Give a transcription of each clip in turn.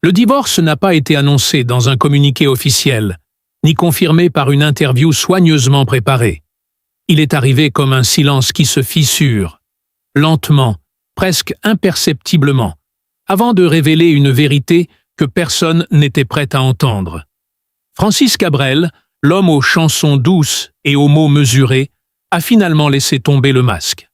Le divorce n'a pas été annoncé dans un communiqué officiel, ni confirmé par une interview soigneusement préparée. Il est arrivé comme un silence qui se fissure, lentement, presque imperceptiblement, avant de révéler une vérité que personne n'était prêt à entendre. Francis Cabrel, l'homme aux chansons douces et aux mots mesurés, a finalement laissé tomber le masque.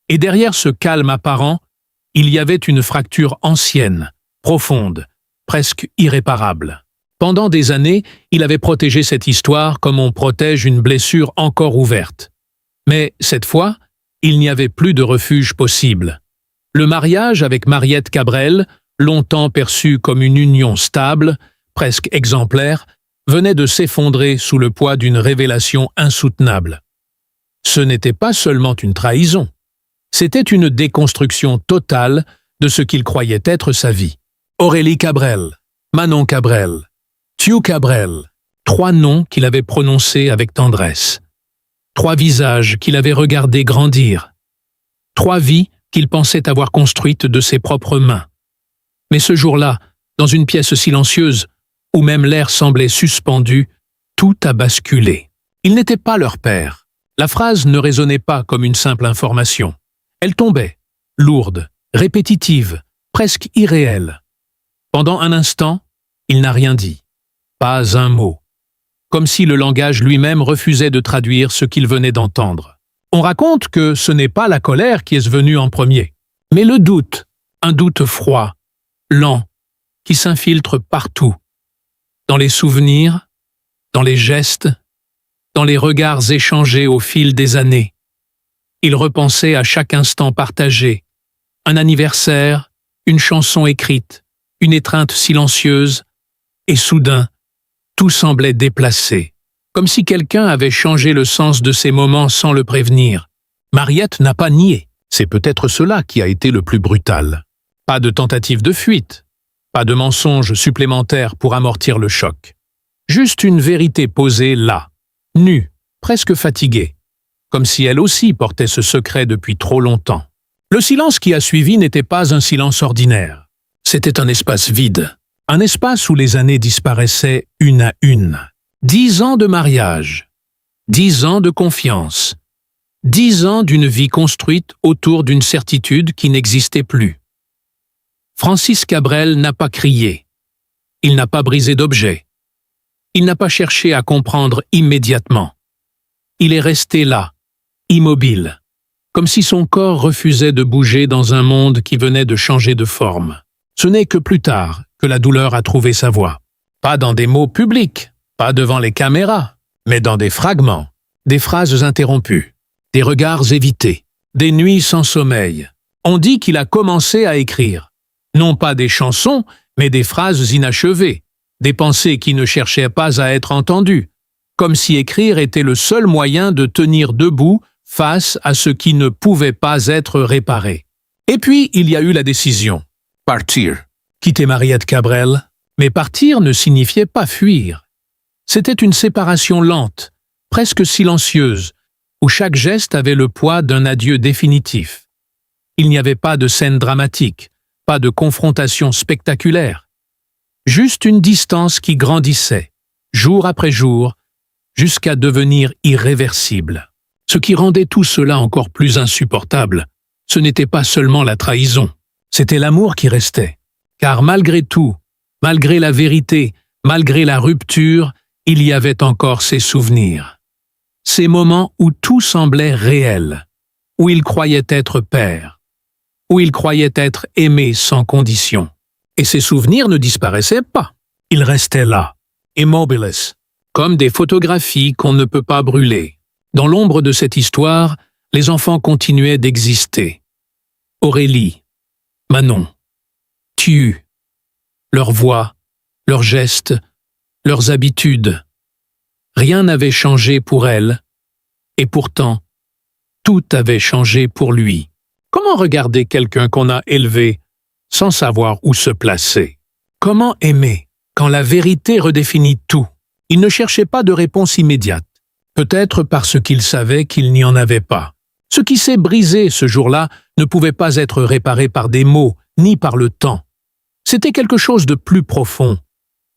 Et derrière ce calme apparent, il y avait une fracture ancienne, profonde, presque irréparable. Pendant des années, il avait protégé cette histoire comme on protège une blessure encore ouverte. Mais cette fois, il n'y avait plus de refuge possible. Le mariage avec Mariette Cabrel, longtemps perçu comme une union stable, presque exemplaire, venait de s'effondrer sous le poids d'une révélation insoutenable. Ce n'était pas seulement une trahison, c'était une déconstruction totale de ce qu'il croyait être sa vie. Aurélie Cabrel, Manon Cabrel, Thiou Cabrel, 3 noms qu'il avait prononcés avec tendresse. 3 visages qu'il avait regardés grandir. 3 vies qu'il pensait avoir construites de ses propres mains. Mais ce jour-là, dans une pièce silencieuse, où même l'air semblait suspendu, tout a basculé. Il n'était pas leur père. La phrase ne résonnait pas comme une simple information. Elle tombait, lourde, répétitive, presque irréelle. Pendant un instant, il n'a rien dit. Pas un mot. Comme si le langage lui-même refusait de traduire ce qu'il venait d'entendre. On raconte que ce n'est pas la colère qui est venue en premier, mais le doute, un doute froid, lent, qui s'infiltre partout. Dans les souvenirs, dans les gestes, dans les regards échangés au fil des années. Il repensait à chaque instant partagé, un anniversaire, une chanson écrite, une étreinte silencieuse, et soudain, tout semblait déplacé, comme si quelqu'un avait changé le sens de ces moments sans le prévenir. Mariette n'a pas nié, c'est peut-être cela qui a été le plus brutal. Pas de tentative de fuite, pas de mensonge supplémentaire pour amortir le choc. Juste une vérité posée là, nue, presque fatiguée, comme si elle aussi portait ce secret depuis trop longtemps. Le silence qui a suivi n'était pas un silence ordinaire. C'était un espace vide, un espace où les années disparaissaient une à une. 10 ans de mariage, 10 ans de confiance, 10 ans d'une vie construite autour d'une certitude qui n'existait plus. Francis Cabrel n'a pas crié. Il n'a pas brisé d'objet. Il n'a pas cherché à comprendre immédiatement. Il est resté là, immobile, comme si son corps refusait de bouger dans un monde qui venait de changer de forme. Ce n'est que plus tard que la douleur a trouvé sa voie. Pas dans des mots publics, pas devant les caméras, mais dans des fragments, des phrases interrompues, des regards évités, des nuits sans sommeil. On dit qu'il a commencé à écrire. Non pas des chansons, mais des phrases inachevées, des pensées qui ne cherchaient pas à être entendues, comme si écrire était le seul moyen de tenir debout face à ce qui ne pouvait pas être réparé. Et puis, il y a eu la décision. Partir. Quitter Mariette Cabrel, mais partir ne signifiait pas fuir. C'était une séparation lente, presque silencieuse, où chaque geste avait le poids d'un adieu définitif. Il n'y avait pas de scène dramatique, pas de confrontation spectaculaire. Juste une distance qui grandissait, jour après jour, jusqu'à devenir irréversible. Ce qui rendait tout cela encore plus insupportable, ce n'était pas seulement la trahison, c'était l'amour qui restait. Car malgré tout, malgré la vérité, malgré la rupture, il y avait encore ces souvenirs. Ces moments où tout semblait réel, où il croyait être père, où il croyait être aimé sans condition. Et ces souvenirs ne disparaissaient pas. Ils restaient là, immobiles, comme des photographies qu'on ne peut pas brûler. Dans l'ombre de cette histoire, les enfants continuaient d'exister. Aurélie, Manon, Thiou, leurs voix, leurs gestes, leurs habitudes. Rien n'avait changé pour elle, et pourtant, tout avait changé pour lui. Comment regarder quelqu'un qu'on a élevé sans savoir où se placer? Comment aimer quand la vérité redéfinit tout? Il ne cherchait pas de réponse immédiate, peut-être parce qu'il savait qu'il n'y en avait pas. Ce qui s'est brisé ce jour-là ne pouvait pas être réparé par des mots ni par le temps. C'était quelque chose de plus profond,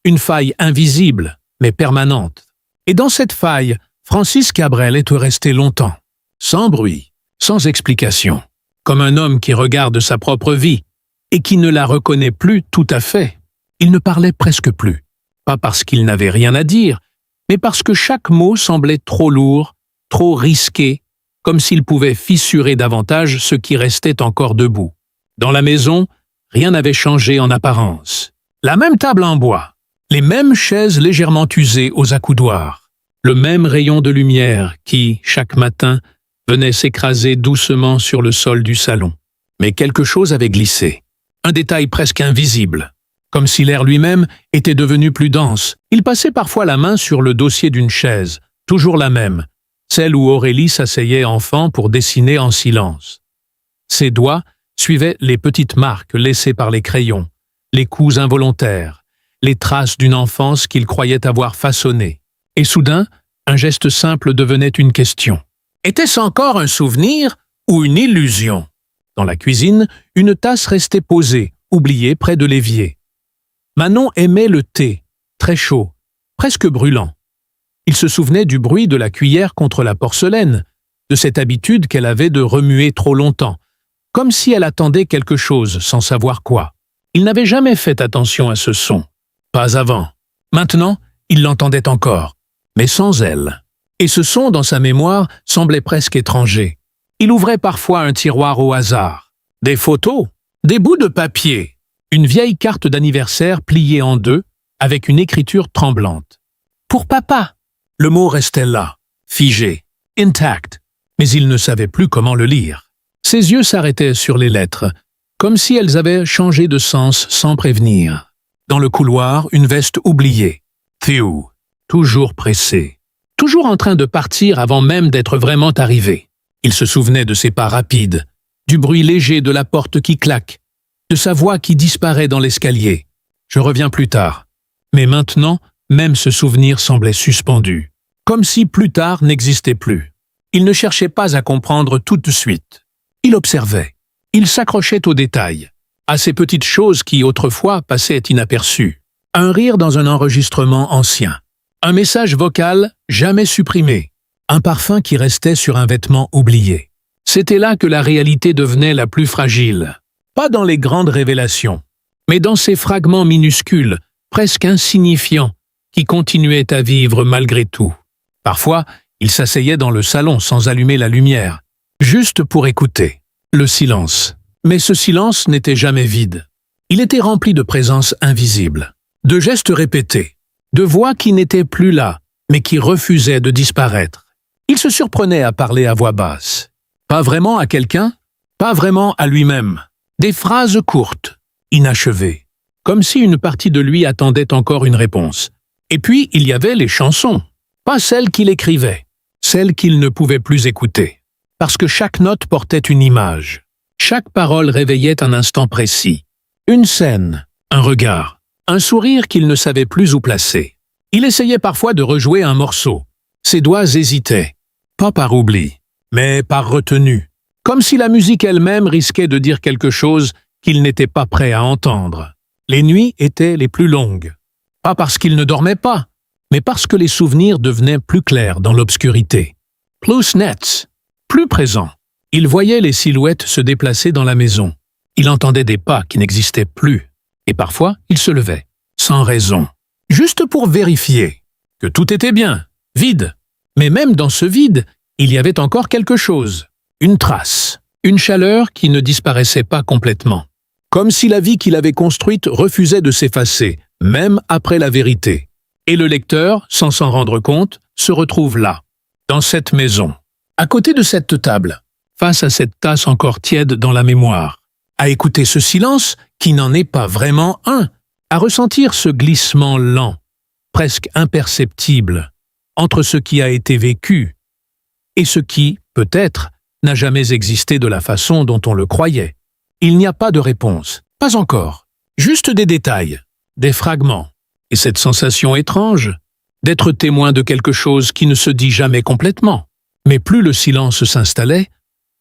une faille invisible, mais permanente. Et dans cette faille, Francis Cabrel était resté longtemps, sans bruit, sans explication, comme un homme qui regarde sa propre vie et qui ne la reconnaît plus tout à fait. Il ne parlait presque plus, pas parce qu'il n'avait rien à dire, mais parce que chaque mot semblait trop lourd, trop risqué, comme s'il pouvait fissurer davantage ce qui restait encore debout. Dans la maison, rien n'avait changé en apparence. La même table en bois, les mêmes chaises légèrement usées aux accoudoirs, le même rayon de lumière qui, chaque matin, venait s'écraser doucement sur le sol du salon. Mais quelque chose avait glissé, un détail presque invisible. Comme si l'air lui-même était devenu plus dense, il passait parfois la main sur le dossier d'une chaise, toujours la même, celle où Aurélie s'asseyait enfant pour dessiner en silence. Ses doigts suivaient les petites marques laissées par les crayons, les coups involontaires, les traces d'une enfance qu'il croyait avoir façonnée. Et soudain, un geste simple devenait une question. Était-ce encore un souvenir ou une illusion? Dans la cuisine, une tasse restait posée, oubliée près de l'évier. Manon aimait le thé, très chaud, presque brûlant. Il se souvenait du bruit de la cuillère contre la porcelaine, de cette habitude qu'elle avait de remuer trop longtemps, comme si elle attendait quelque chose sans savoir quoi. Il n'avait jamais fait attention à ce son. Pas avant. Maintenant, il l'entendait encore, mais sans elle. Et ce son dans sa mémoire semblait presque étranger. Il ouvrait parfois un tiroir au hasard. Des photos, des bouts de papier, une vieille carte d'anniversaire pliée en deux, avec une écriture tremblante. Pour papa. Le mot restait là, figé, intact, mais il ne savait plus comment le lire. Ses yeux s'arrêtaient sur les lettres, comme si elles avaient changé de sens sans prévenir. Dans le couloir, une veste oubliée. Theo, toujours pressé, toujours en train de partir avant même d'être vraiment arrivé. Il se souvenait de ses pas rapides, du bruit léger de la porte qui claque, de sa voix qui disparaît dans l'escalier. Je reviens plus tard. Mais maintenant, même ce souvenir semblait suspendu, comme si plus tard n'existait plus. Il ne cherchait pas à comprendre tout de suite. Il observait. Il s'accrochait aux détails, à ces petites choses qui autrefois passaient inaperçues. Un rire dans un enregistrement ancien, un message vocal jamais supprimé, un parfum qui restait sur un vêtement oublié. C'était là que la réalité devenait la plus fragile. Pas dans les grandes révélations, mais dans ces fragments minuscules, presque insignifiants, qui continuaient à vivre malgré tout. Parfois, il s'asseyait dans le salon sans allumer la lumière, juste pour écouter. Le silence. Mais ce silence n'était jamais vide. Il était rempli de présences invisibles, de gestes répétés, de voix qui n'étaient plus là, mais qui refusaient de disparaître. Il se surprenait à parler à voix basse. Pas vraiment à quelqu'un, pas vraiment à lui-même. Des phrases courtes, inachevées, comme si une partie de lui attendait encore une réponse. Et puis, il y avait les chansons, pas celles qu'il écrivait, celles qu'il ne pouvait plus écouter. Parce que chaque note portait une image. Chaque parole réveillait un instant précis. Une scène, un regard, un sourire qu'il ne savait plus où placer. Il essayait parfois de rejouer un morceau. Ses doigts hésitaient, pas par oubli, mais par retenue, comme si la musique elle-même risquait de dire quelque chose qu'il n'était pas prêt à entendre. Les nuits étaient les plus longues. Pas parce qu'il ne dormait pas, mais parce que les souvenirs devenaient plus clairs dans l'obscurité. Plus nets, plus présents. Il voyait les silhouettes se déplacer dans la maison. Il entendait des pas qui n'existaient plus. Et parfois, il se levait, sans raison, juste pour vérifier que tout était bien, vide. Mais même dans ce vide, il y avait encore quelque chose. Une trace, une chaleur qui ne disparaissait pas complètement. Comme si la vie qu'il avait construite refusait de s'effacer, même après la vérité. Et le lecteur, sans s'en rendre compte, se retrouve là, dans cette maison, à côté de cette table, face à cette tasse encore tiède dans la mémoire, à écouter ce silence qui n'en est pas vraiment un, à ressentir ce glissement lent, presque imperceptible, entre ce qui a été vécu et ce qui, peut-être, n'a jamais existé de la façon dont on le croyait. Il n'y a pas de réponse, pas encore, juste des détails, des fragments, et cette sensation étrange d'être témoin de quelque chose qui ne se dit jamais complètement. Mais plus le silence s'installait,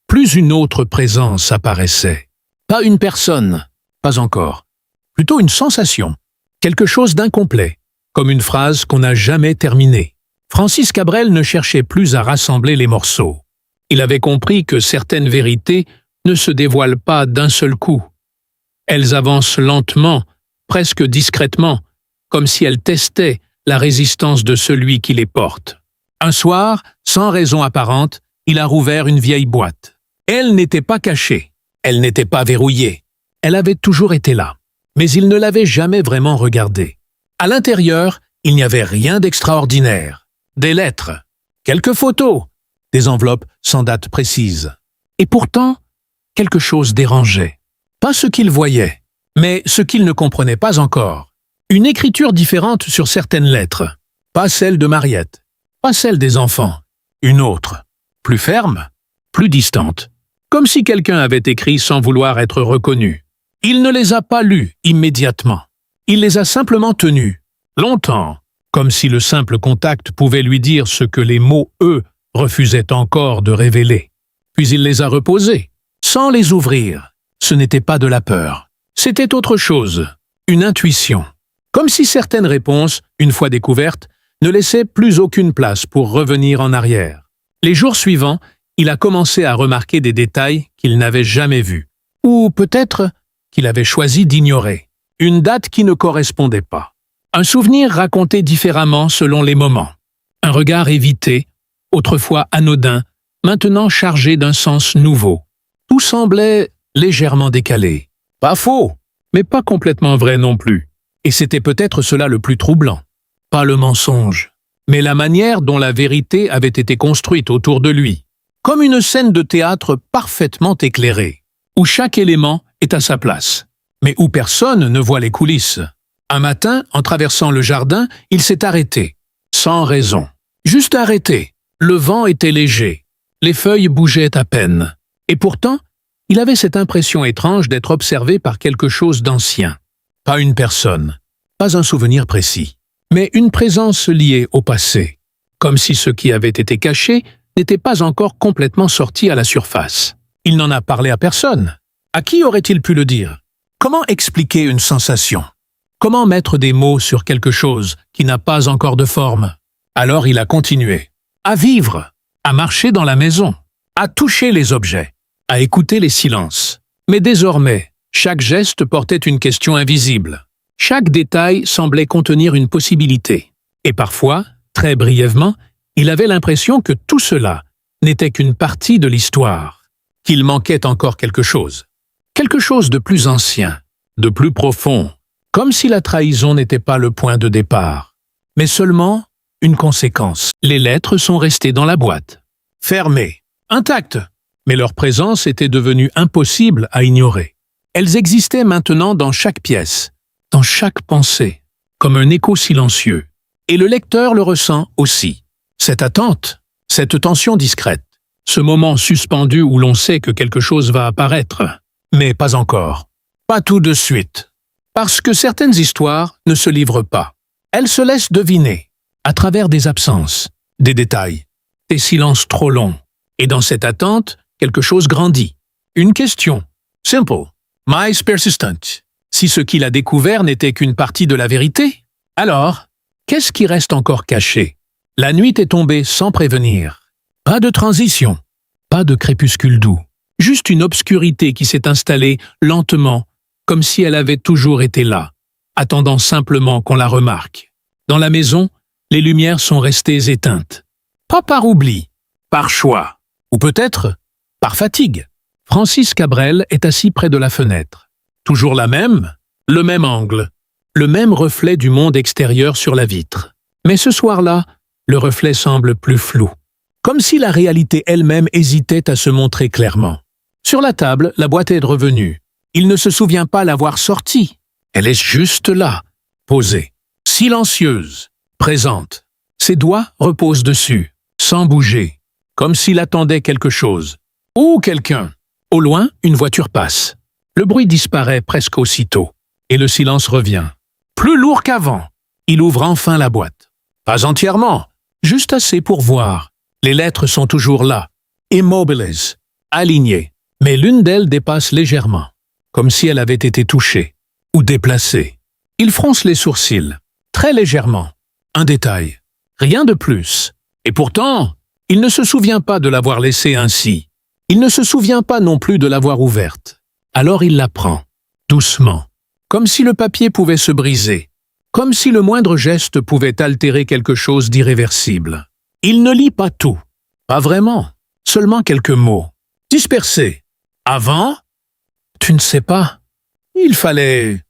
plus une autre présence apparaissait. Pas une personne, pas encore, plutôt une sensation, quelque chose d'incomplet, comme une phrase qu'on n'a jamais terminée. Francis Cabrel ne cherchait plus à rassembler les morceaux. Il avait compris que certaines vérités ne se dévoilent pas d'un seul coup. Elles avancent lentement, presque discrètement, comme si elles testaient la résistance de celui qui les porte. Un soir, sans raison apparente, il a rouvert une vieille boîte. Elle n'était pas cachée, elle n'était pas verrouillée. Elle avait toujours été là, mais il ne l'avait jamais vraiment regardée. À l'intérieur, il n'y avait rien d'extraordinaire. Des lettres, quelques photos, des enveloppes sans date précise. Et pourtant, quelque chose dérangeait. Pas ce qu'il voyait, mais ce qu'il ne comprenait pas encore. Une écriture différente sur certaines lettres. Pas celle de Mariette, pas celle des enfants. Une autre, plus ferme, plus distante. Comme si quelqu'un avait écrit sans vouloir être reconnu. Il ne les a pas lues immédiatement. Il les a simplement tenues, longtemps, comme si le simple contact pouvait lui dire ce que les mots, eux, refusaient encore de révéler. Puis il les a reposées, sans les ouvrir. Ce n'était pas de la peur. C'était autre chose, une intuition. Comme si certaines réponses, une fois découvertes, ne laissaient plus aucune place pour revenir en arrière. Les jours suivants, il a commencé à remarquer des détails qu'il n'avait jamais vus. Ou peut-être qu'il avait choisi d'ignorer. Une date qui ne correspondait pas. Un souvenir raconté différemment selon les moments. Un regard évité, autrefois anodin, maintenant chargé d'un sens nouveau. Tout semblait légèrement décalé. Pas faux, mais pas complètement vrai non plus. Et c'était peut-être cela le plus troublant. Pas le mensonge, mais la manière dont la vérité avait été construite autour de lui. Comme une scène de théâtre parfaitement éclairée, où chaque élément est à sa place, mais où personne ne voit les coulisses. Un matin, en traversant le jardin, il s'est arrêté, sans raison. Juste arrêté. Le vent était léger, les feuilles bougeaient à peine. Et pourtant, il avait cette impression étrange d'être observé par quelque chose d'ancien. Pas une personne, pas un souvenir précis, mais une présence liée au passé, comme si ce qui avait été caché n'était pas encore complètement sorti à la surface. Il n'en a parlé à personne. À qui aurait-il pu le dire? Comment expliquer une sensation? Comment mettre des mots sur quelque chose qui n'a pas encore de forme? Alors il a continué. À vivre, à marcher dans la maison, à toucher les objets, à écouter les silences. Mais désormais, chaque geste portait une question invisible. Chaque détail semblait contenir une possibilité. Et parfois, très brièvement, il avait l'impression que tout cela n'était qu'une partie de l'histoire, qu'il manquait encore quelque chose. Quelque chose de plus ancien, de plus profond, comme si la trahison n'était pas le point de départ, mais seulement une conséquence. Les lettres sont restées dans la boîte, fermées, intactes, mais leur présence était devenue impossible à ignorer. Elles existaient maintenant dans chaque pièce, dans chaque pensée, comme un écho silencieux. Et le lecteur le ressent aussi. Cette attente, cette tension discrète, ce moment suspendu où l'on sait que quelque chose va apparaître. Mais pas encore. Pas tout de suite. Parce que certaines histoires ne se livrent pas. Elles se laissent deviner, à travers des absences, des détails, des silences trop longs. Et dans cette attente, quelque chose grandit. Une question. Simple. Mais persistent. Si ce qu'il a découvert n'était qu'une partie de la vérité, alors, qu'est-ce qui reste encore caché? La nuit est tombée sans prévenir. Pas de transition. Pas de crépuscule doux. Juste une obscurité qui s'est installée lentement, comme si elle avait toujours été là, attendant simplement qu'on la remarque. Dans la maison, les lumières sont restées éteintes. Pas par oubli, par choix, ou peut-être par fatigue. Francis Cabrel est assis près de la fenêtre. Toujours la même, le même angle, le même reflet du monde extérieur sur la vitre. Mais ce soir-là, le reflet semble plus flou, comme si la réalité elle-même hésitait à se montrer clairement. Sur la table, la boîte est revenue. Il ne se souvient pas l'avoir sortie. Elle est juste là, posée, silencieuse, présente. Ses doigts reposent dessus, sans bouger, comme s'il attendait quelque chose. Ou quelqu'un. Au loin, une voiture passe. Le bruit disparaît presque aussitôt, et le silence revient. Plus lourd qu'avant. Il ouvre enfin la boîte. Pas entièrement, juste assez pour voir. Les lettres sont toujours là, immobiles, alignées. Mais l'une d'elles dépasse légèrement, comme si elle avait été touchée. ou déplacé. Il fronce les sourcils, très légèrement. Un détail. Rien de plus. Et pourtant, il ne se souvient pas de l'avoir laissée ainsi. Il ne se souvient pas non plus de l'avoir ouverte. Alors il la prend, doucement, comme si le papier pouvait se briser, comme si le moindre geste pouvait altérer quelque chose d'irréversible. Il ne lit pas tout. Pas vraiment. Seulement quelques mots. Dispersés. Avant? Tu ne sais pas. Il fallait...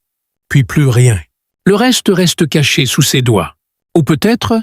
Puis plus rien. Le reste caché sous ses doigts. Ou peut-être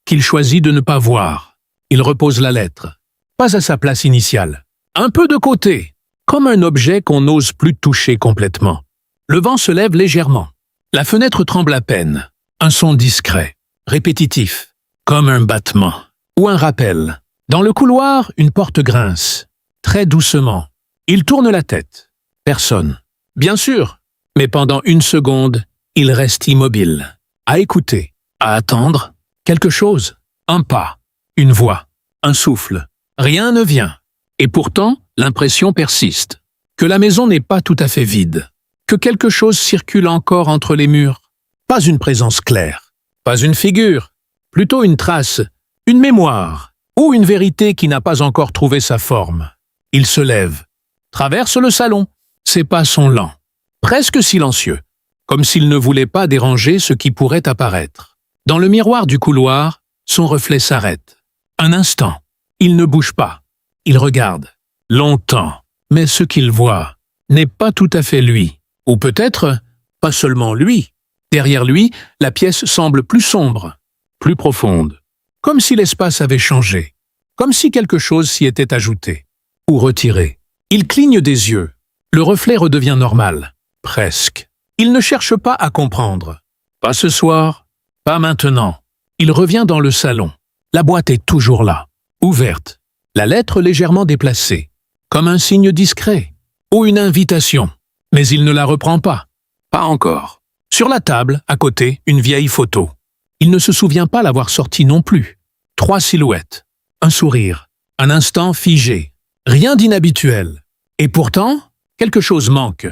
qu'il choisit de ne pas voir. Il repose la lettre. Pas à sa place initiale. Un peu de côté. Comme un objet qu'on n'ose plus toucher complètement. Le vent se lève légèrement. La fenêtre tremble à peine. Un son discret, répétitif, comme un battement ou un rappel. Dans le couloir, une porte grince. Très doucement. Il tourne la tête. Personne. Bien sûr. Mais pendant une seconde, il reste immobile. À écouter. À attendre. Quelque chose. Un pas. Une voix. Un souffle. Rien ne vient. Et pourtant, l'impression persiste. Que la maison n'est pas tout à fait vide. Que quelque chose circule encore entre les murs. Pas une présence claire. Pas une figure. Plutôt une trace. Une mémoire. Ou une vérité qui n'a pas encore trouvé sa forme. Il se lève. Traverse le salon. Ses pas sont lents. Presque silencieux. Comme s'il ne voulait pas déranger ce qui pourrait apparaître. Dans le miroir du couloir, son reflet s'arrête. Un instant. Il ne bouge pas. Il regarde. Longtemps. Mais ce qu'il voit n'est pas tout à fait lui. Ou peut-être, pas seulement lui. Derrière lui, la pièce semble plus sombre, plus profonde. Comme si l'espace avait changé. Comme si quelque chose s'y était ajouté. Ou retiré. Il cligne des yeux. Le reflet redevient normal. Presque. Il ne cherche pas à comprendre. Pas ce soir. Pas maintenant. Il revient dans le salon. La boîte est toujours là. Ouverte. La lettre légèrement déplacée. Comme un signe discret. Ou une invitation. Mais il ne la reprend pas. Pas encore. Sur la table, à côté, une vieille photo. Il ne se souvient pas l'avoir sortie non plus. 3 silhouettes. Un sourire. Un instant figé. Rien d'inhabituel. Et pourtant, quelque chose manque.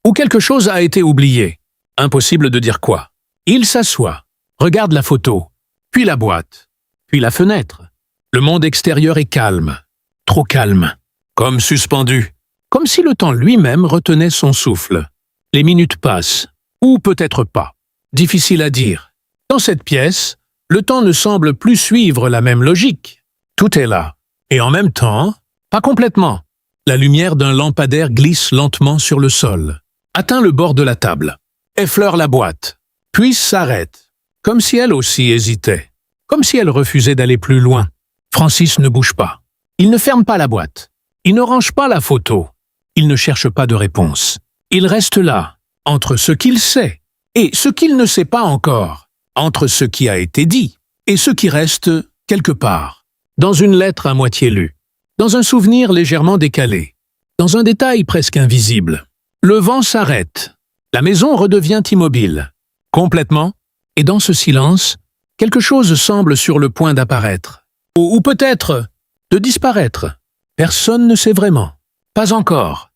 Ou quelque chose a été oublié. Impossible de dire quoi. Il s'assoit. Regarde la photo. Puis la boîte. Puis la fenêtre. Le monde extérieur est calme. Trop calme. Comme suspendu. Comme si le temps lui-même retenait son souffle. Les minutes passent. Ou peut-être pas. Difficile à dire. Dans cette pièce, le temps ne semble plus suivre la même logique. Tout est là. Et en même temps, pas complètement. La lumière d'un lampadaire glisse lentement sur le sol. Atteint le bord de la table. Effleure la boîte. Puis s'arrête. Comme si elle aussi hésitait. Comme si elle refusait d'aller plus loin. Francis ne bouge pas. Il ne ferme pas la boîte. Il ne range pas la photo. Il ne cherche pas de réponse. Il reste là, entre ce qu'il sait et ce qu'il ne sait pas encore, entre ce qui a été dit et ce qui reste quelque part, dans une lettre à moitié lue, dans un souvenir légèrement décalé, dans un détail presque invisible. Le vent s'arrête. La maison redevient immobile, complètement, et dans ce silence, quelque chose semble sur le point d'apparaître, ou peut-être de disparaître. Personne ne sait vraiment. Pas encore.